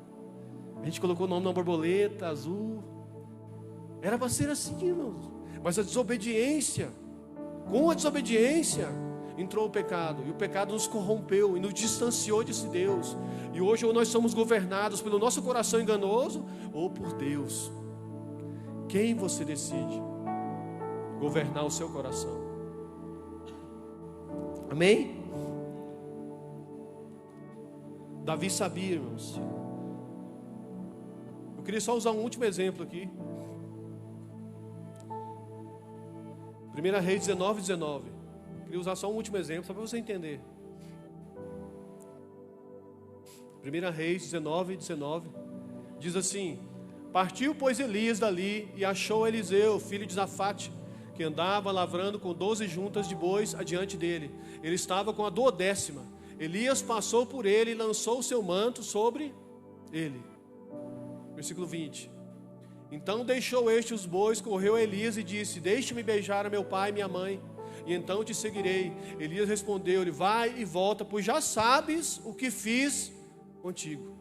A gente colocou o nome na borboleta azul. Era para ser assim, irmãos. Mas a desobediência, com a desobediência, entrou o pecado. E o pecado nos corrompeu e nos distanciou desse Deus. E hoje ou nós somos governados pelo nosso coração enganoso, ou por Deus. Quem você decide governar o seu coração? Amém? Davi sabia, irmãos. Eu queria só usar um último exemplo aqui. 1 Reis 19. Eu queria usar só um último exemplo, só para você entender. 1 Reis 19. Diz assim: partiu, pois, Elias dali e achou Eliseu, filho de Zafate, que andava lavrando com 12 juntas de bois adiante dele. Ele estava com a 12ª. Elias passou por ele e lançou o seu manto sobre ele. Versículo 20. Então deixou este os bois, correu a Elias e disse: deixe-me beijar a meu pai e minha mãe, e então te seguirei. Elias respondeu-lhe: vai e volta, pois já sabes o que fiz contigo.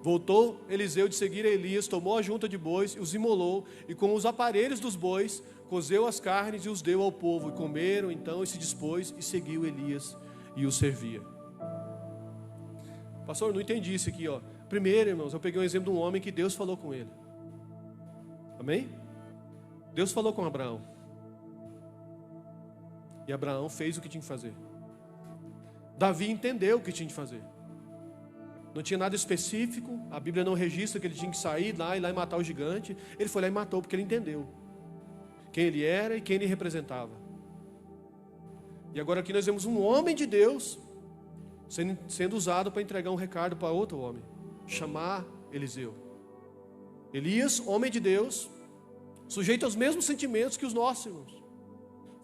Voltou Eliseu de seguir a Elias, tomou a junta de bois e os imolou, e com os aparelhos dos bois cozeu as carnes e os deu ao povo, e comeram então e se dispôs, e seguiu Elias e o servia. Pastor, eu não entendi isso aqui, ó. Primeiro, irmãos, eu peguei um exemplo de um homem que Deus falou com ele. Amém? Deus falou com Abraão. E Abraão fez o que tinha que fazer. Davi entendeu o que tinha que fazer. Não tinha nada específico, a Bíblia não registra que ele tinha que sair lá e matar o gigante. Ele foi lá e matou porque ele entendeu quem ele era e quem ele representava. E agora aqui nós vemos um homem de Deus sendo usado para entregar um recado para outro homem, chamar Eliseu. Elias, homem de Deus, sujeito aos mesmos sentimentos que os nossos irmãos,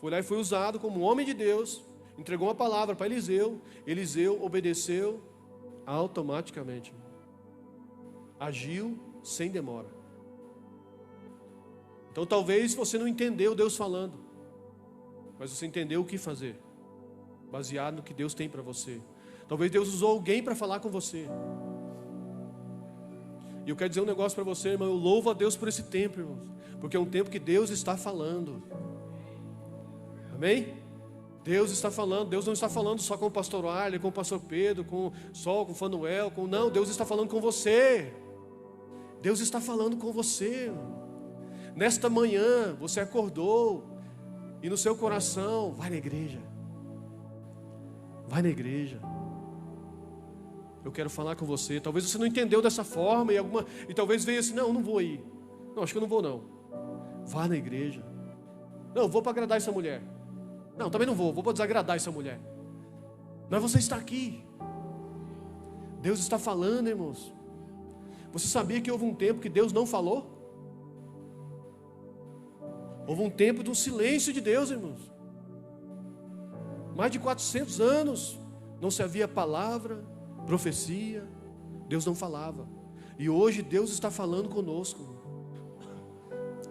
foi lá e foi usado como um homem de Deus, entregou uma palavra para Eliseu. Eliseu obedeceu automaticamente, agiu sem demora. Então talvez você não entendeu Deus falando, mas você entendeu o que fazer, baseado no que Deus tem para você. Talvez Deus usou alguém para falar com você. E eu quero dizer um negócio para você, irmão. Eu louvo a Deus por esse tempo, irmãos, porque é um tempo que Deus está falando. Amém? Deus está falando. Deus não está falando só com o pastor Arley, com o pastor Pedro, com o Fanuel, não, Deus está falando com você. Deus está falando com você, irmão. Nesta manhã você acordou e no seu coração, vai na igreja. Vai na igreja. Eu quero falar com você. Talvez você não entendeu dessa forma e talvez veja assim: não vou ir. Não, acho que eu não vou não. Vá na igreja. Não, vou para agradar essa mulher. Não, também não vou para desagradar essa mulher. Mas você está aqui. Deus está falando, irmãos. Você sabia que houve um tempo que Deus não falou? Houve um tempo de um silêncio de Deus, irmãos. Mais de 400 anos não se havia palavra, profecia, Deus não falava. E hoje Deus está falando conosco.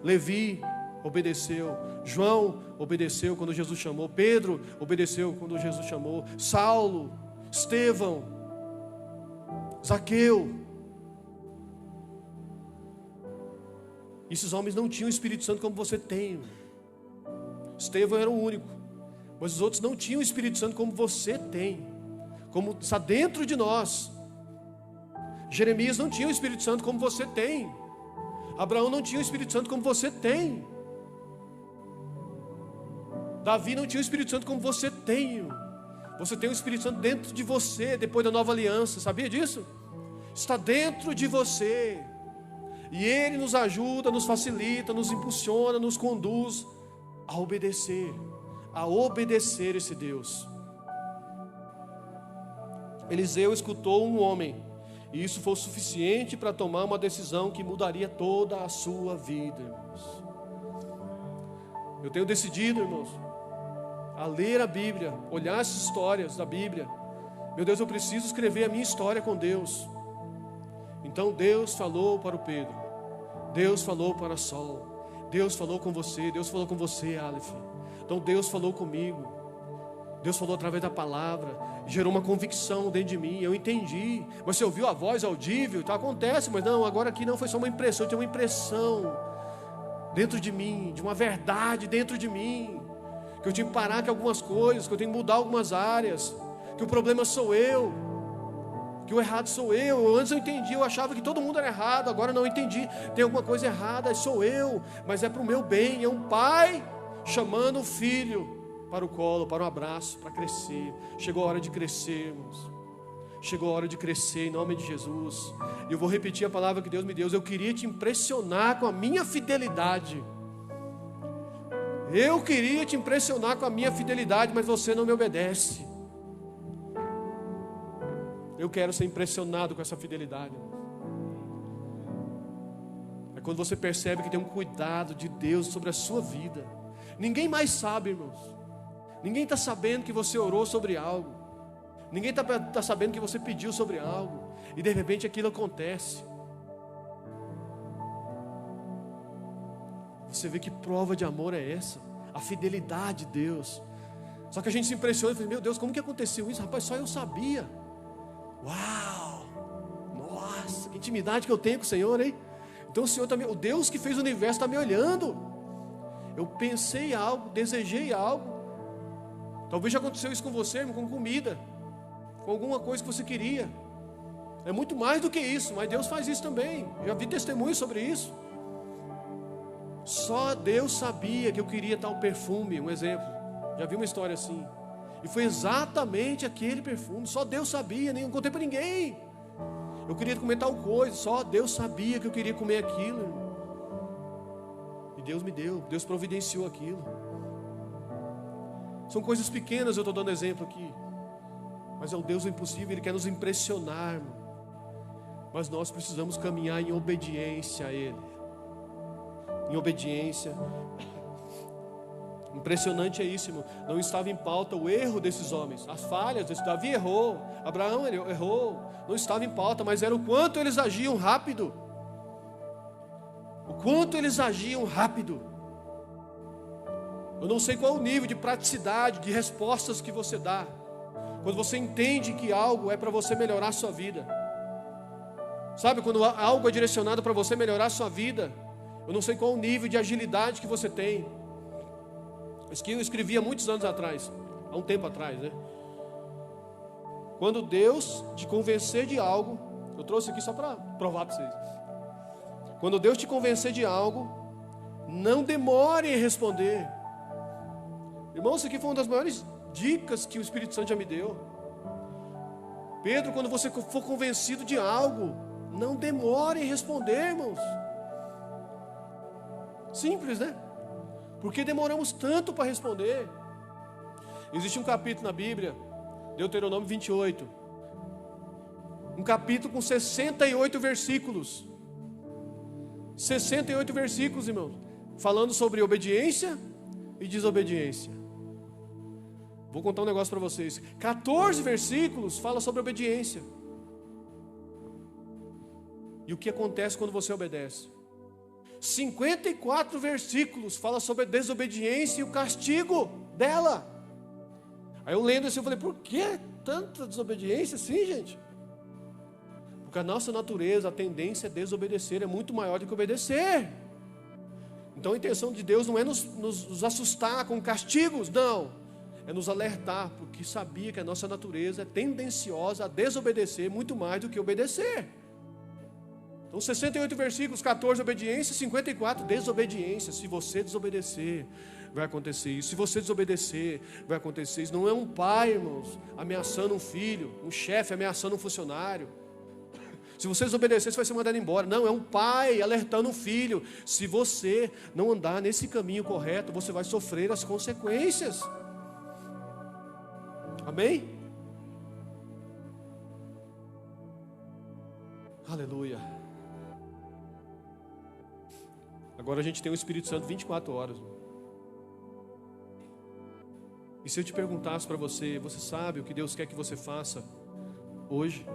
Levi obedeceu, João obedeceu quando Jesus chamou, Pedro obedeceu quando Jesus chamou, Saulo, Estevão, Zaqueu. Esses homens não tinham o Espírito Santo como você tem. Estevão era o único, mas os outros não tinham o Espírito Santo como você tem, como está dentro de nós. Jeremias não tinha o Espírito Santo como você tem. Abraão não tinha o Espírito Santo como você tem. Davi não tinha o Espírito Santo como você tem. Você tem o Espírito Santo dentro de você, depois da nova aliança, sabia disso? Está dentro de você. E Ele nos ajuda, nos facilita, nos impulsiona, nos conduz a obedecer esse Deus. Eliseu escutou um homem, e isso foi suficiente para tomar uma decisão que mudaria toda a sua vida, irmãos. Eu tenho decidido, irmãos, a ler a Bíblia, olhar as histórias da Bíblia. Meu Deus, eu preciso escrever a minha história com Deus. Então Deus falou para o Pedro, Deus falou para Saul, Deus falou com você, Aleph. Então Deus falou comigo, Deus falou através da palavra, gerou uma convicção dentro de mim, eu entendi. Mas você ouviu a voz audível, então acontece, mas não, agora aqui não foi só uma impressão, eu tenho uma impressão dentro de mim, de uma verdade dentro de mim, que eu tenho que parar com algumas coisas, que eu tenho que mudar algumas áreas, que o problema sou eu, que o errado sou eu. Antes eu entendi, eu achava que todo mundo era errado, agora não entendi, tem alguma coisa errada, sou eu, mas é para o meu bem. É um pai chamando o filho para o colo, para um abraço, para crescer. Chegou a hora de crescer, irmãos. Chegou a hora de crescer em nome de Jesus. E eu vou repetir a palavra que Deus me deu. Eu queria te impressionar com a minha fidelidade. Eu queria te impressionar com a minha fidelidade, mas você não me obedece. Eu quero ser impressionado com essa fidelidade. É quando você percebe que tem um cuidado de Deus sobre a sua vida. Ninguém mais sabe, irmãos. Ninguém está sabendo que você orou sobre algo. Ninguém está sabendo que você pediu sobre algo. E de repente aquilo acontece. Você vê que prova de amor é essa? A fidelidade de Deus. Só que a gente se impressiona e fala, meu Deus, como que aconteceu isso? Rapaz, só eu sabia. Uau! Nossa, que intimidade que eu tenho com o Senhor, hein? Então o Senhor também, o Deus que fez o universo está me olhando. Eu pensei algo, desejei algo. Talvez já aconteceu isso com você, irmão, com comida, com alguma coisa que você queria. É muito mais do que isso, mas Deus faz isso também. Já vi testemunhos sobre isso. Só Deus sabia que eu queria tal perfume, um exemplo. Já vi uma história assim. E foi exatamente aquele perfume. Só Deus sabia, nem contei para ninguém. Eu queria comer tal coisa, só Deus sabia que eu queria comer aquilo. E Deus me deu, Deus providenciou aquilo. São coisas pequenas, eu estou dando exemplo aqui. Mas é o Deus do impossível, Ele quer nos impressionar, irmão. Mas nós precisamos caminhar em obediência a Ele. Em obediência. Impressionante é isso, irmão. Não estava em pauta o erro desses homens, as falhas desses. Davi errou, Abraão errou. Não estava em pauta, mas era o quanto eles agiam rápido. O quanto eles agiam rápido. Eu não sei qual o nível de praticidade, de respostas que você dá quando você entende que algo é para você melhorar a sua vida. Sabe, quando algo é direcionado para você melhorar a sua vida, eu não sei qual o nível de agilidade que você tem. Isso que eu escrevi há muitos anos atrás, há um tempo atrás, né? Quando Deus te convencer de algo, eu trouxe aqui só para provar para vocês. Quando Deus te convencer de algo, não demore em responder. Irmão, isso aqui foi uma das maiores dicas que o Espírito Santo já me deu. Pedro, quando você for convencido de algo, não demore em responder, irmãos. Simples, né? Porque demoramos tanto para responder. Existe um capítulo na Bíblia, Deuteronômio 28. Um capítulo com 68 versículos. 68 versículos, irmãos. Falando sobre obediência e desobediência. Vou contar um negócio para vocês. 14 versículos fala sobre obediência. E o que acontece quando você obedece? 54 versículos fala sobre a desobediência e o castigo dela. Aí eu lendo assim, eu falei, por que tanta desobediência assim, gente? Porque a nossa natureza, a tendência é desobedecer, é muito maior do que obedecer. Então a intenção de Deus não é nos assustar com castigos, não. É nos alertar, porque sabia que a nossa natureza é tendenciosa a desobedecer muito mais do que obedecer. Então 68 versículos, 14 obediência, 54 desobediência. Se você desobedecer, vai acontecer isso. Se você desobedecer, vai acontecer isso. Não é um pai, irmãos, ameaçando um filho, um chefe ameaçando um funcionário. Se você desobedecer, você vai ser mandado embora. Não, é um pai alertando um filho. Se você não andar nesse caminho correto, você vai sofrer as consequências. Amém? Aleluia. Agora a gente tem o Espírito Santo 24 horas. E se eu te perguntasse para você, você sabe o que Deus quer que você faça hoje?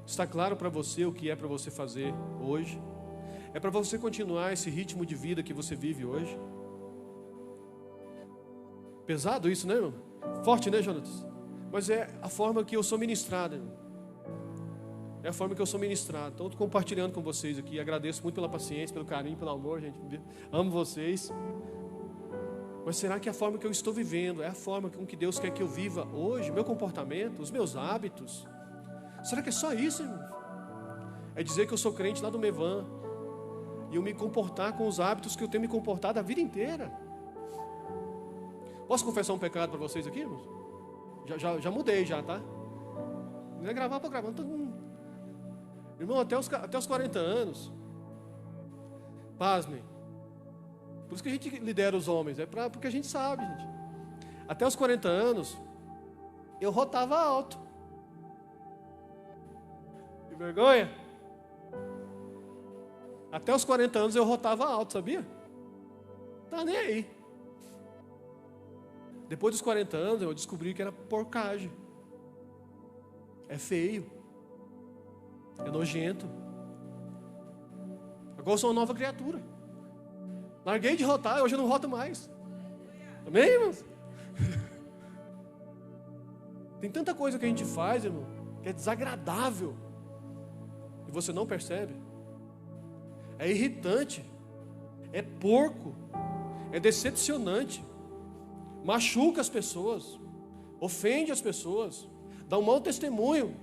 Está claro para você o que é para você fazer hoje? É para você continuar esse ritmo de vida que você vive hoje? Pesado isso, né, irmão? Forte, né, Jonatas? Mas é a forma que eu sou ministrado, irmão. É a forma que eu sou ministrado. Então, estou compartilhando com vocês aqui. Agradeço muito pela paciência, pelo carinho, pelo amor, gente. Amo vocês. Mas será que a forma que eu estou vivendo é a forma com que Deus quer que eu viva hoje? Meu comportamento, os meus hábitos? Será que é só isso, irmão? É dizer que eu sou crente lá do Mevan e eu me comportar com os hábitos que eu tenho me comportado a vida inteira? Posso confessar um pecado para vocês aqui, irmãos? Já mudei já, tá? Não é gravar para gravar. Irmão, até os 40 anos, pasmem. Por isso que a gente lidera os homens, porque a gente sabe, gente. Até os 40 anos, eu rotava alto. Que vergonha? Até os 40 anos eu rotava alto, sabia? Tá nem aí. Depois dos 40 anos eu descobri que era porcagem. É feio. É nojento. Agora eu sou uma nova criatura. Larguei de rotar, hoje eu não roto mais. Amém, irmãos? Tem tanta coisa que a gente faz, irmão, que é desagradável. E você não percebe. É irritante. É porco. É decepcionante. Machuca as pessoas. Ofende as pessoas. Dá um mau testemunho.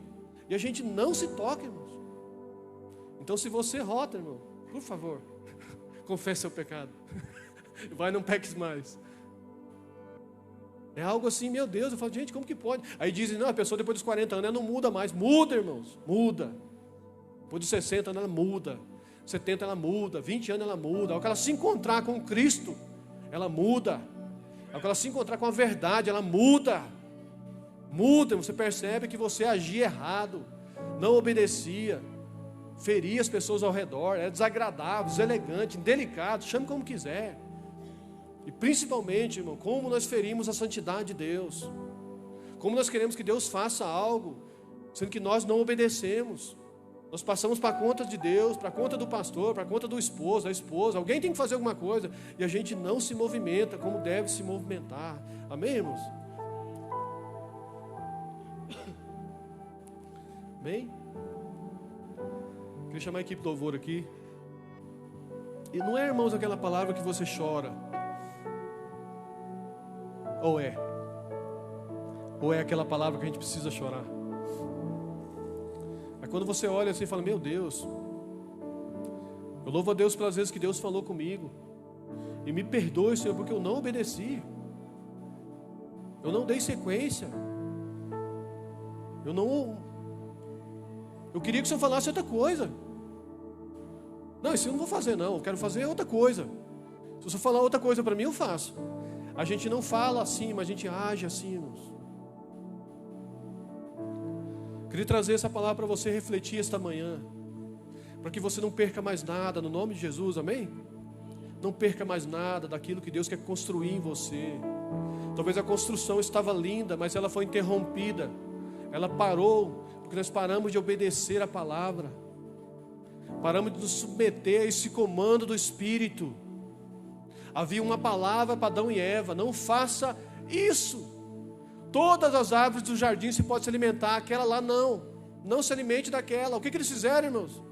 E a gente não se toca, irmãos. Então se você rota, irmão, por favor, confesse seu pecado. Vai, não peques mais. É algo assim, meu Deus, eu falo, gente, como que pode? Aí dizem, não, a pessoa depois dos 40 anos, ela não muda mais. Muda, irmãos, muda. Depois dos 60 anos, ela muda. 70 ela muda, 20 anos ela muda. Ao que ela se encontrar com Cristo, ela muda. Ao que ela se encontrar com a verdade, ela muda. Muda, você percebe que você agia errado, não obedecia, feria as pessoas ao redor, era desagradável, deselegante, indelicado, chame como quiser. E principalmente, irmão, como nós ferimos a santidade de Deus, como nós queremos que Deus faça algo, sendo que nós não obedecemos. Nós passamos para a conta de Deus, para a conta do pastor, para a conta do esposo, da esposa. Alguém tem que fazer alguma coisa e a gente não se movimenta como deve se movimentar. Amém, irmãos? Amém? Queria chamar a equipe do louvor aqui. E não é, irmãos, aquela palavra que você chora. Ou é? Ou é aquela palavra que a gente precisa chorar? Aí quando você olha assim e fala, meu Deus, eu louvo a Deus pelas vezes que Deus falou comigo. E me perdoe, Senhor, porque eu não obedeci. Eu não dei sequência. Eu queria que o Senhor falasse outra coisa. Não, isso eu não vou fazer não, eu quero fazer outra coisa. Se você falar outra coisa para mim, eu faço. A gente não fala assim, mas a gente age assim, irmãos. Queria trazer essa palavra para você refletir esta manhã, para que você não perca mais nada, no nome de Jesus, amém? Não perca mais nada daquilo que Deus quer construir em você. Talvez a construção estava linda, mas ela foi interrompida. Ela parou, porque nós paramos de obedecer a palavra. Paramos de nos submeter a esse comando do Espírito. Havia uma palavra para Adão e Eva: não faça isso. Todas as árvores do jardim se pode se alimentar, aquela lá não. Não se alimente daquela. O que eles fizeram, irmãos?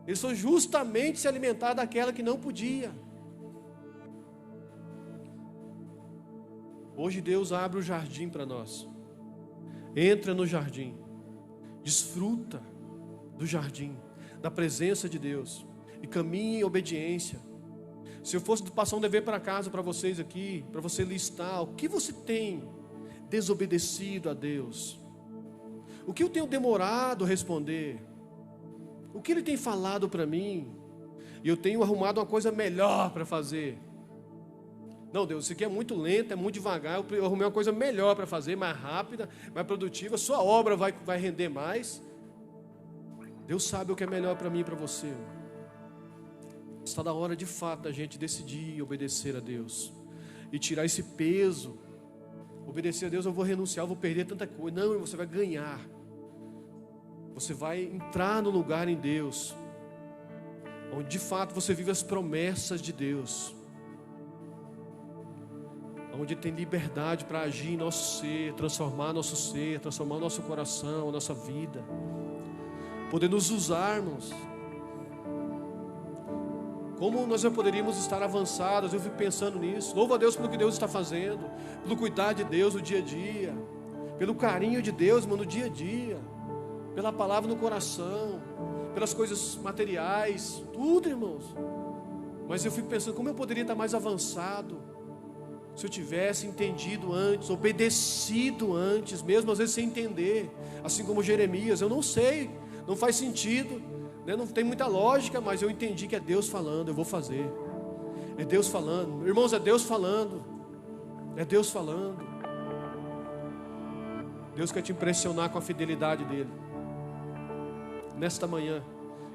Eles foram justamente se alimentar daquela que não podia. Hoje Deus abre o jardim para nós. Entra no jardim. Desfruta do jardim, da presença de Deus. E caminhe em obediência. Se eu fosse passar um dever para casa para vocês aqui, para você listar o que você tem desobedecido a Deus, O que eu tenho demorado a responder? O que Ele tem falado para mim? E eu tenho arrumado uma coisa melhor para fazer. Não, Deus, isso aqui é muito lento, é muito devagar. Eu arrumei uma coisa melhor para fazer, mais rápida, mais produtiva. Sua obra vai render mais. Deus sabe o que é melhor para mim e para você. Está na hora de fato da gente decidir obedecer a Deus e tirar esse peso. Obedecer a Deus, eu vou renunciar, eu vou perder tanta coisa. Não, você vai ganhar. Você vai entrar no lugar em Deus, onde de fato você vive as promessas de Deus, onde tem liberdade para agir em nosso ser, transformar o nosso coração, a nossa vida, poder nos usarmos. Como nós já poderíamos estar avançados? Eu fico pensando nisso. Louvo a Deus pelo que Deus está fazendo, pelo cuidar de Deus no dia a dia, pelo carinho de Deus, no dia a dia, pela palavra no coração, pelas coisas materiais, tudo, irmãos. Mas eu fico pensando, como eu poderia estar mais avançado se eu tivesse entendido antes, obedecido antes, mesmo às vezes sem entender, assim como Jeremias. Eu não sei, não faz sentido, né? Não tem muita lógica, mas eu entendi que é Deus falando, eu vou fazer. É Deus falando, irmãos, é Deus falando, é Deus falando. Deus quer te impressionar com a fidelidade dEle. Nesta manhã,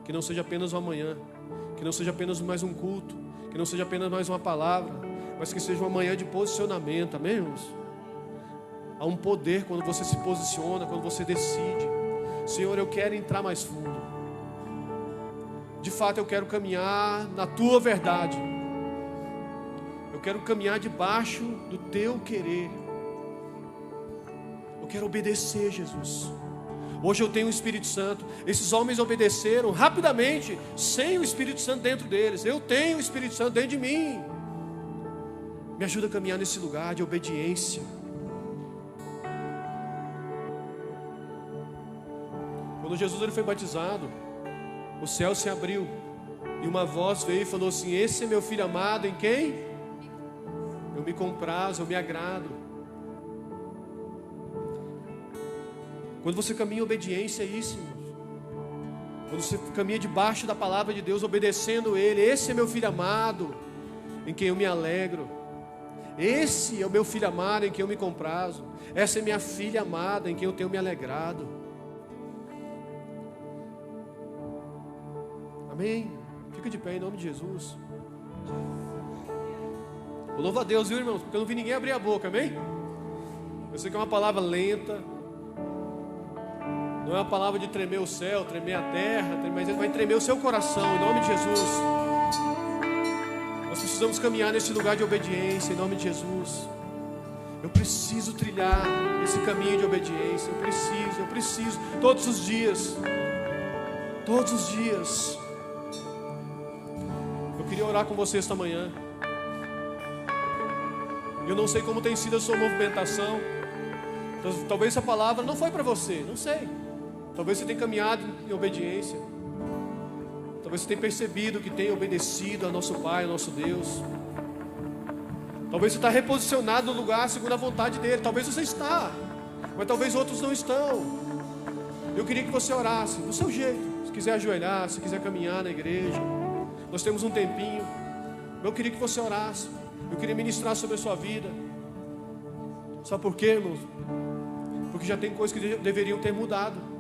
que não seja apenas uma manhã, que não seja apenas mais um culto, que não seja apenas mais uma palavra, mas que seja uma manhã de posicionamento, amém, irmãos? Há um poder quando você se posiciona, quando você decide: Senhor, eu quero entrar mais fundo, de fato eu quero caminhar na Tua verdade, eu quero caminhar debaixo do Teu querer, eu quero obedecer, Jesus. Hoje eu tenho o Espírito Santo. Esses homens obedeceram rapidamente, sem o Espírito Santo dentro deles. Eu tenho o Espírito Santo dentro de mim. Me ajuda a caminhar nesse lugar de obediência. Quando Jesus ele foi batizado, o céu se abriu e uma voz veio e falou assim: esse é meu filho amado, em quem eu me comprazo, eu me agrado. Quando você caminha em obediência, é isso, irmãos. Quando você caminha debaixo da palavra de Deus, obedecendo Ele: esse é meu filho amado, em quem eu me alegro. Esse é o meu filho amado, em quem eu me comprazo. Essa é minha filha amada, em quem eu tenho me alegrado. Amém? Fica de pé em nome de Jesus. Eu louvo a Deus, viu, irmãos? Porque eu não vi ninguém abrir a boca, amém? Eu sei que é uma palavra lenta, não é uma palavra de tremer o céu, tremer a terra, mas ele vai tremer o seu coração, em nome de Jesus. Nós precisamos caminhar nesse lugar de obediência, em nome de Jesus. Eu preciso trilhar esse caminho de obediência. Eu preciso, todos os dias. Todos os dias. Eu queria orar com você esta manhã. Eu não sei como tem sido a sua movimentação. Talvez essa palavra não foi para você, não sei. Talvez você tenha caminhado em obediência. Talvez você tenha percebido que tem obedecido a nosso Pai, a nosso Deus. Talvez você está reposicionado no lugar segundo a vontade dEle. Talvez você está, mas talvez outros não estão. Eu queria que você orasse do seu jeito. Se quiser ajoelhar, se quiser caminhar na igreja, nós temos um tempinho. Eu queria que você orasse. Eu queria ministrar sobre a sua vida. Sabe por quê, irmãos? Porque já tem coisas que deveriam ter mudado.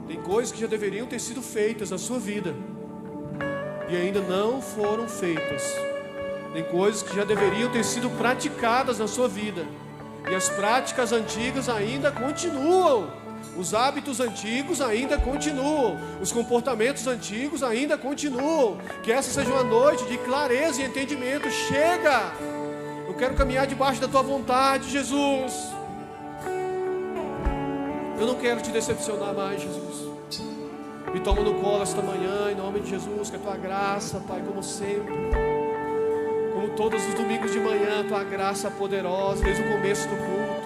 Tem coisas que já deveriam ter sido feitas na sua vida e ainda não foram feitas. Tem coisas que já deveriam ter sido praticadas na sua vida e as práticas antigas ainda continuam. Os hábitos antigos ainda continuam. Os comportamentos antigos ainda continuam. Que essa seja uma noite de clareza e entendimento. Chega! Eu quero caminhar debaixo da Tua vontade, Jesus. Eu não quero te decepcionar mais, Jesus. Me toma no colo esta manhã, em nome de Jesus. Que a Tua graça, Pai, como sempre, como todos os domingos de manhã, a Tua graça poderosa, desde o começo do culto.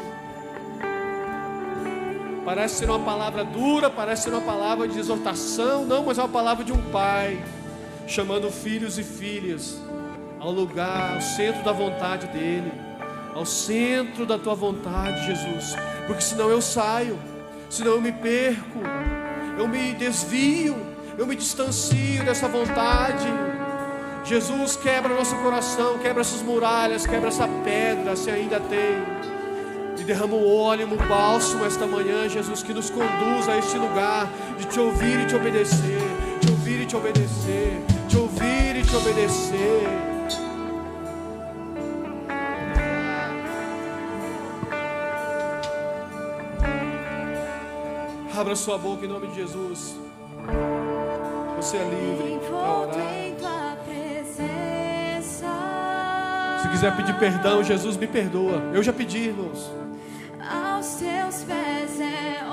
Parece ser uma palavra dura, parece ser uma palavra de exortação. Não, mas é uma palavra de um pai chamando filhos e filhas ao lugar, ao centro da vontade dEle, ao centro da Tua vontade, Jesus. porque senão eu saio, senão eu me perco, eu me desvio, eu me distancio dessa vontade. Jesus, quebra nosso coração, quebra essas muralhas, quebra essa pedra, se ainda tem, e derrama o óleo, o bálsamo esta manhã, Jesus, que nos conduz a este lugar de te ouvir e te obedecer, te ouvir e te obedecer, te ouvir e te obedecer. Abra sua boca em nome de Jesus. Você é livre para orar. Se quiser pedir perdão, Jesus me perdoa. Eu já pedi, irmãos. Aos teus pés é